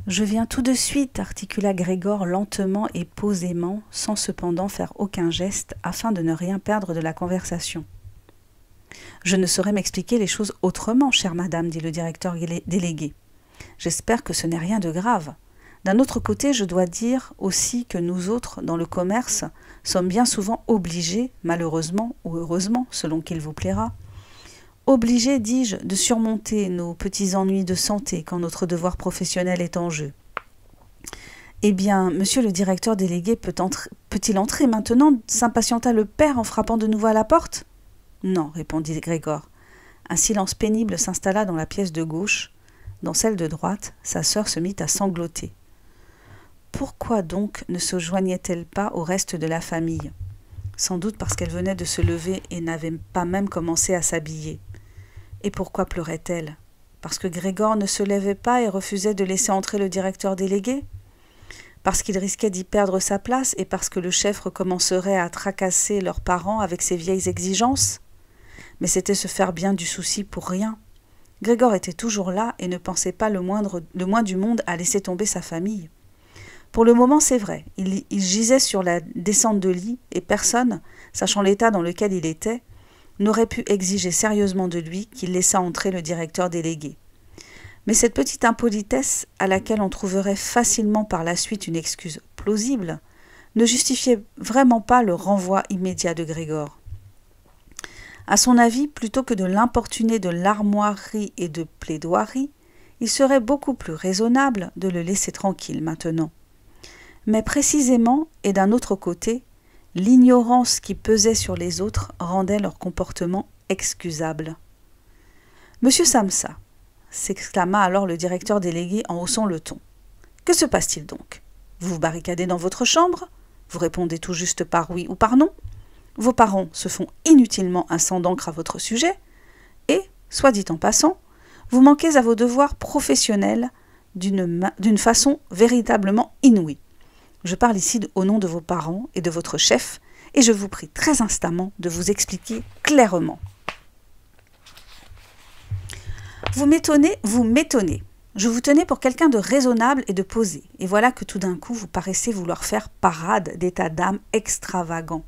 Je viens tout de suite, articula Grégor lentement et posément, sans cependant faire aucun geste, afin de ne rien perdre de la conversation. Je ne saurais m'expliquer les choses autrement, chère madame, dit le directeur délégué. J'espère que ce n'est rien de grave. D'un autre côté, je dois dire aussi que nous autres, dans le commerce, sommes bien souvent obligés, malheureusement ou heureusement, selon qu'il vous plaira, obligés, dis-je, de surmonter nos petits ennuis de santé quand notre devoir professionnel est en jeu. Eh bien, monsieur le directeur délégué peut-il entrer maintenant s'impatienta le père en frappant de nouveau à la porte. Non, répondit Grégor. Un silence pénible s'installa dans la pièce de gauche. Dans celle de droite, sa sœur se mit à sangloter. Pourquoi donc ne se joignait-elle pas au reste de la famille? Sans doute parce qu'elle venait de se lever et n'avait pas même commencé à s'habiller. Et pourquoi pleurait-elle? Parce que Grégor ne se levait pas et refusait de laisser entrer le directeur délégué? Parce qu'il risquait d'y perdre sa place et parce que le chef recommencerait à tracasser leurs parents avec ses vieilles exigences? Mais c'était se faire bien du souci pour rien. Grégor était toujours là et ne pensait pas le moins du monde à laisser tomber sa famille. Pour le moment, c'est vrai, il gisait sur la descente de lit et personne, sachant l'état dans lequel il était, n'aurait pu exiger sérieusement de lui qu'il laissât entrer le directeur délégué. Mais cette petite impolitesse, à laquelle on trouverait facilement par la suite une excuse plausible, ne justifiait vraiment pas le renvoi immédiat de Grégor. À son avis, plutôt que de l'importuner de larmoiries et de plaidoiries, il serait beaucoup plus raisonnable de le laisser tranquille maintenant. Mais précisément, et d'un autre côté, l'ignorance qui pesait sur les autres rendait leur comportement excusable. « Monsieur Samsa !» s'exclama alors le directeur délégué en haussant le ton. « Que se passe-t-il donc? Vous vous barricadez dans votre chambre? Vous répondez tout juste par oui ou par non? Vos parents se font inutilement un sang d'encre à votre sujet? Et, soit dit en passant, vous manquez à vos devoirs professionnels d'une façon véritablement inouïe. Je parle ici au nom de vos parents et de votre chef, et je vous prie très instamment de vous expliquer clairement. Vous m'étonnez. Je vous tenais pour quelqu'un de raisonnable et de posé, et voilà que tout d'un coup vous paraissez vouloir faire parade d'état d'âme extravagant.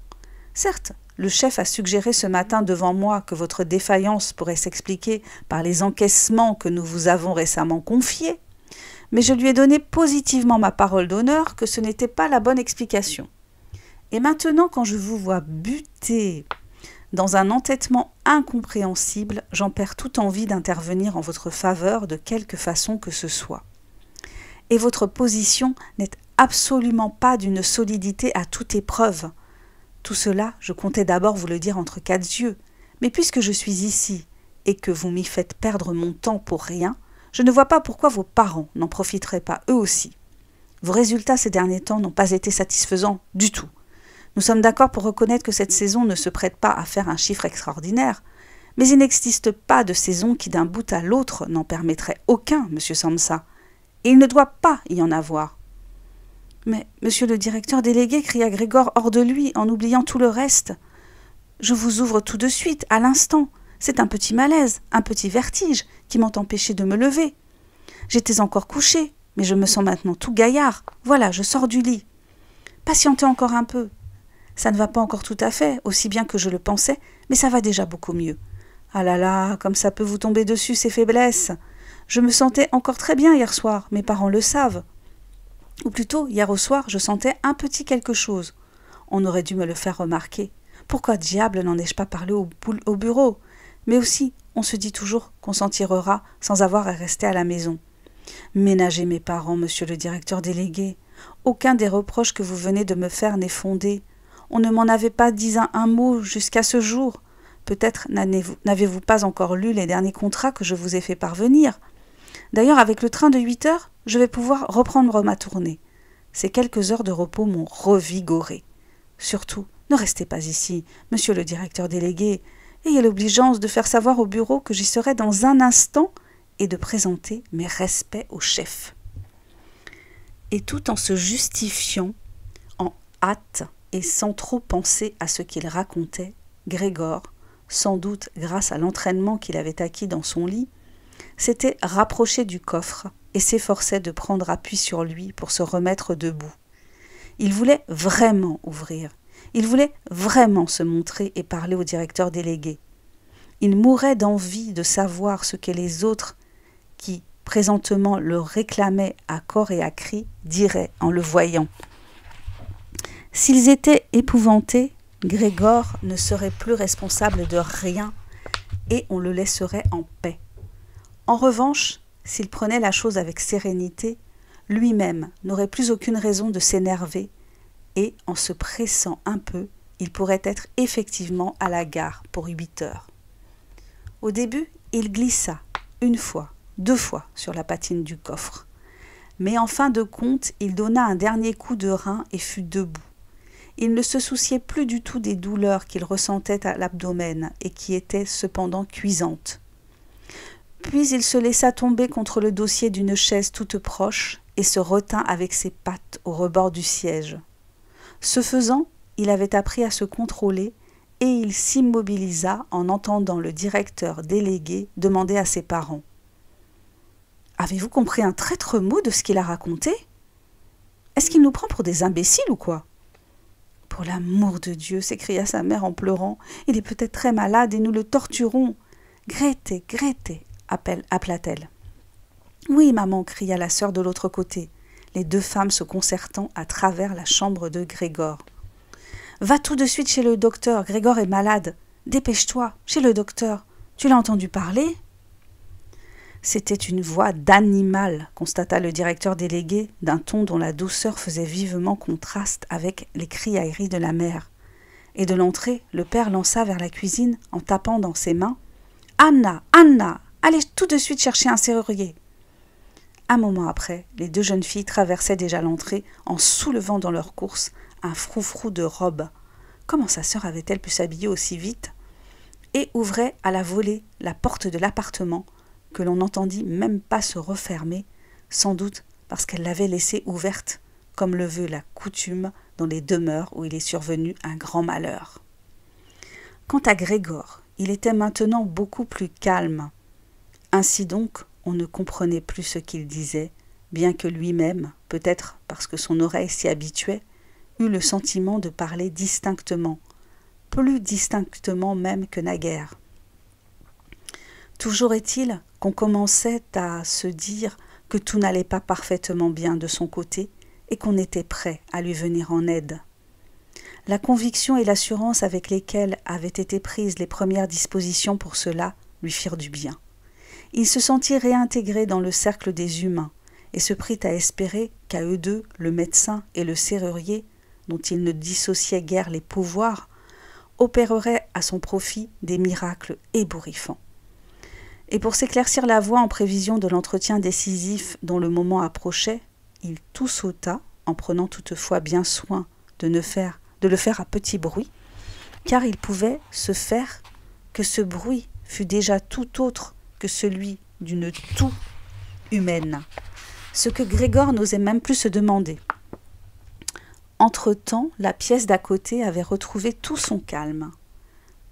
Certes, le chef a suggéré ce matin devant moi que votre défaillance pourrait s'expliquer par les encaissements que nous vous avons récemment confiés, mais je lui ai donné positivement ma parole d'honneur que ce n'était pas la bonne explication. Et maintenant, quand je vous vois buter dans un entêtement incompréhensible, j'en perds toute envie d'intervenir en votre faveur de quelque façon que ce soit. Et votre position n'est absolument pas d'une solidité à toute épreuve. Tout cela, je comptais d'abord vous le dire entre quatre yeux, mais puisque je suis ici et que vous m'y faites perdre mon temps pour rien, je ne vois pas pourquoi vos parents n'en profiteraient pas eux aussi. Vos résultats ces derniers temps n'ont pas été satisfaisants du tout. Nous sommes d'accord pour reconnaître que cette saison ne se prête pas à faire un chiffre extraordinaire, mais il n'existe pas de saison qui d'un bout à l'autre n'en permettrait aucun, monsieur Samsa, et il ne doit pas y en avoir. Mais, monsieur le directeur délégué, cria Grégor hors de lui, en oubliant tout le reste. Je vous ouvre tout de suite, à l'instant. C'est un petit malaise, un petit vertige qui m'ont empêché de me lever. J'étais encore couché, mais je me sens maintenant tout gaillard. Voilà, je sors du lit. Patientez encore un peu. Ça ne va pas encore tout à fait, aussi bien que je le pensais, mais ça va déjà beaucoup mieux. Ah là là, comme ça peut vous tomber dessus, ces faiblesses. Je me sentais encore très bien hier soir, mes parents le savent. Ou plutôt, hier au soir, je sentais un petit quelque chose. On aurait dû me le faire remarquer. Pourquoi diable n'en ai-je pas parlé au bureau? Mais aussi, on se dit toujours qu'on s'en tirera sans avoir à rester à la maison. Ménagez mes parents, monsieur le directeur délégué. Aucun des reproches que vous venez de me faire n'est fondé. On ne m'en avait pas dit un mot jusqu'à ce jour. Peut-être n'avez-vous pas encore lu les derniers contrats que je vous ai fait parvenir. D'ailleurs, avec le train de 8 heures, je vais pouvoir reprendre ma tournée. Ces quelques heures de repos m'ont revigoré. Surtout, ne restez pas ici, monsieur le directeur délégué. Ayez l'obligeance de faire savoir au bureau que j'y serai dans un instant et de présenter mes respects au chef. Et tout en se justifiant, en hâte et sans trop penser à ce qu'il racontait, Grégor, sans doute grâce à l'entraînement qu'il avait acquis dans son lit, s'était rapproché du coffre et s'efforçait de prendre appui sur lui pour se remettre debout. Il voulait vraiment ouvrir. Il voulait vraiment se montrer et parler au directeur délégué. Il mourait d'envie de savoir ce que les autres, qui présentement le réclamaient à corps et à cri, diraient en le voyant. S'ils étaient épouvantés, Grégor ne serait plus responsable de rien et on le laisserait en paix. En revanche, s'il prenait la chose avec sérénité, lui-même n'aurait plus aucune raison de s'énerver et, en se pressant un peu, il pourrait être effectivement à la gare pour 8 heures. Au début, il glissa 1 fois, 2 fois sur la patine du coffre. Mais en fin de compte, il donna un dernier coup de rein et fut debout. Il ne se souciait plus du tout des douleurs qu'il ressentait à l'abdomen et qui étaient cependant cuisantes. Puis il se laissa tomber contre le dossier d'une chaise toute proche et se retint avec ses pattes au rebord du siège. Ce faisant, il avait appris à se contrôler et il s'immobilisa en entendant le directeur délégué demander à ses parents « Avez-vous compris un traître mot de ce qu'il a raconté? Est-ce qu'il nous prend pour des imbéciles ou quoi ?» « Pour l'amour de Dieu, s'écria sa mère en pleurant, il est peut-être très malade et nous le torturons. Grethe, Grethe, appela-t-elle. Oui, maman, cria la sœur de l'autre côté, les 2 femmes se concertant à travers la chambre de Grégor. Va tout de suite chez le docteur, Grégor est malade. Dépêche-toi, chez le docteur. Tu l'as entendu parler? C'était une voix d'animal, constata le directeur délégué, d'un ton dont la douceur faisait vivement contraste avec les criailleries de la mère. Et de l'entrée, le père lança vers la cuisine, en tapant dans ses mains « Anna, Anna, allez tout de suite chercher un serrurier !» Un moment après, les 2 jeunes filles traversaient déjà l'entrée en soulevant dans leur course un froufrou de robe. Comment sa sœur avait-elle pu s'habiller aussi vite? Et ouvrait à la volée la porte de l'appartement, que l'on n'entendit même pas se refermer, sans doute parce qu'elle l'avait laissée ouverte, comme le veut la coutume dans les demeures où il est survenu un grand malheur. Quant à Grégor, il était maintenant beaucoup plus calme. Ainsi donc, on ne comprenait plus ce qu'il disait, bien que lui-même, peut-être parce que son oreille s'y habituait, eut le sentiment de parler distinctement, plus distinctement même que naguère. Toujours est-il qu'on commençait à se dire que tout n'allait pas parfaitement bien de son côté et qu'on était prêt à lui venir en aide. La conviction et l'assurance avec lesquelles avaient été prises les premières dispositions pour cela lui firent du bien. Il se sentit réintégré dans le cercle des humains et se prit à espérer qu'à eux deux, le médecin et le serrurier, dont il ne dissociait guère les pouvoirs, opéreraient à son profit des miracles ébouriffants. Et pour s'éclaircir la voie en prévision de l'entretien décisif dont le moment approchait, il tout sauta, en prenant toutefois bien soin de le faire à petit bruit, car il pouvait se faire que ce bruit fût déjà tout autre que celui d'une toux humaine, ce que Grégor n'osait même plus se demander. Entre-temps, la pièce d'à côté avait retrouvé tout son calme.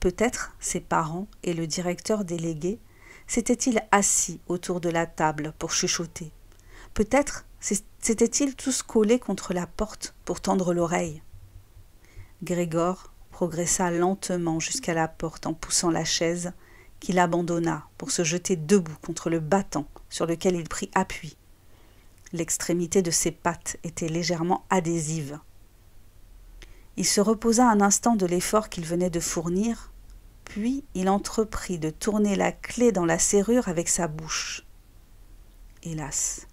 Peut-être ses parents et le directeur délégué s'étaient-ils assis autour de la table pour chuchoter. Peut-être s'étaient-ils tous collés contre la porte pour tendre l'oreille. Grégor progressa lentement jusqu'à la porte en poussant la chaise, qu'il abandonna pour se jeter debout contre le battant sur lequel il prit appui. L'extrémité de ses pattes était légèrement adhésive. Il se reposa un instant de l'effort qu'il venait de fournir, puis il entreprit de tourner la clé dans la serrure avec sa bouche. Hélas,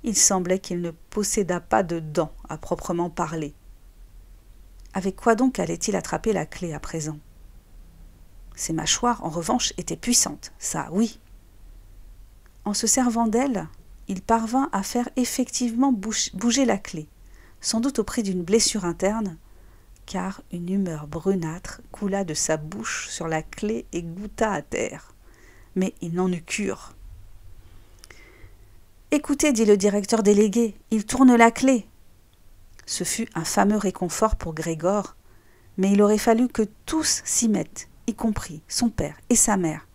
il semblait qu'il ne possédât pas de dents à proprement parler. Avec quoi donc allait-il attraper la clé à présent? Ses mâchoires, en revanche, étaient puissantes, ça oui. En se servant d'elle, il parvint à faire effectivement bouger la clé, sans doute au prix d'une blessure interne, car une humeur brunâtre coula de sa bouche sur la clé et goûta à terre. Mais il n'en eut cure. « Écoutez, dit le directeur délégué, il tourne la clé. » Ce fut un fameux réconfort pour Grégor, mais il aurait fallu que tous s'y mettent, y compris son père et sa mère.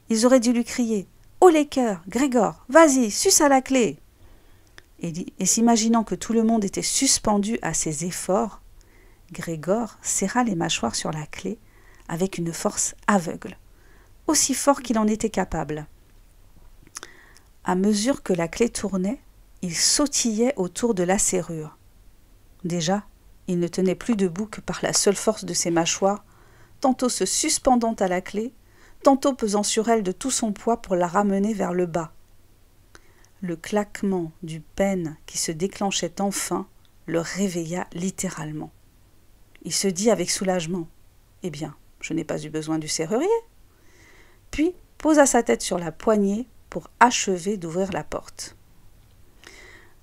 Ils auraient dû lui crier « Haut les cœurs, Grégor, vas-y, suce à la clé !» Et s'imaginant que tout le monde était suspendu à ses efforts, Grégor serra les mâchoires sur la clé avec une force aveugle, aussi fort qu'il en était capable. À mesure que la clé tournait, il sautillait autour de la serrure. Déjà, il ne tenait plus debout que par la seule force de ses mâchoires, tantôt se suspendant à la clé, tantôt pesant sur elle de tout son poids pour la ramener vers le bas. Le claquement du pêne qui se déclenchait enfin le réveilla littéralement. Il se dit avec soulagement « Eh bien, je n'ai pas eu besoin du serrurier !» Puis posa sa tête sur la poignée pour achever d'ouvrir la porte.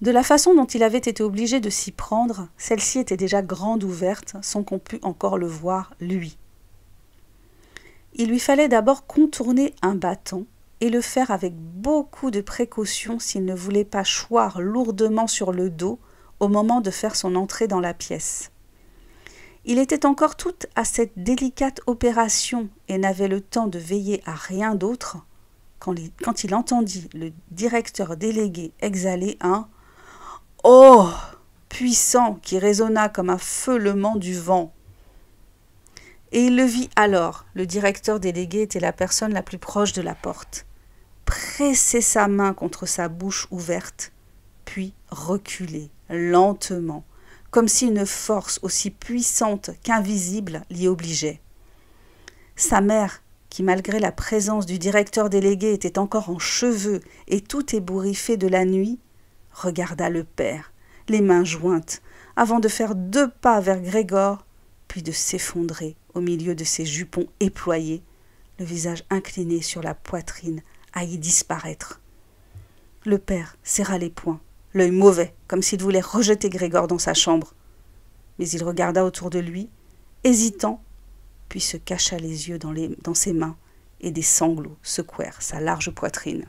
De la façon dont il avait été obligé de s'y prendre, celle-ci était déjà grande ouverte sans qu'on pût encore le voir, lui. Il lui fallait d'abord contourner un bâton et le faire avec beaucoup de précaution s'il ne voulait pas choir lourdement sur le dos au moment de faire son entrée dans la pièce. Il était encore tout à cette délicate opération et n'avait le temps de veiller à rien d'autre quand il entendit le directeur délégué exhaler un « Oh !» puissant qui résonna comme un feulement du vent. Et il le vit alors, le directeur délégué était la personne la plus proche de la porte, presser sa main contre sa bouche ouverte, puis reculer lentement, comme si une force aussi puissante qu'invisible l'y obligeait. Sa mère, qui malgré la présence du directeur délégué était encore en cheveux et tout ébouriffé de la nuit, regarda le père, les mains jointes, avant de faire 2 pas vers Grégor, puis de s'effondrer au milieu de ses jupons éployés, le visage incliné sur la poitrine à y disparaître. Le père serra les poings, l'œil mauvais, comme s'il voulait rejeter Grégor dans sa chambre. Mais il regarda autour de lui, hésitant, puis se cacha les yeux dans ses mains, et des sanglots secouèrent sa large poitrine.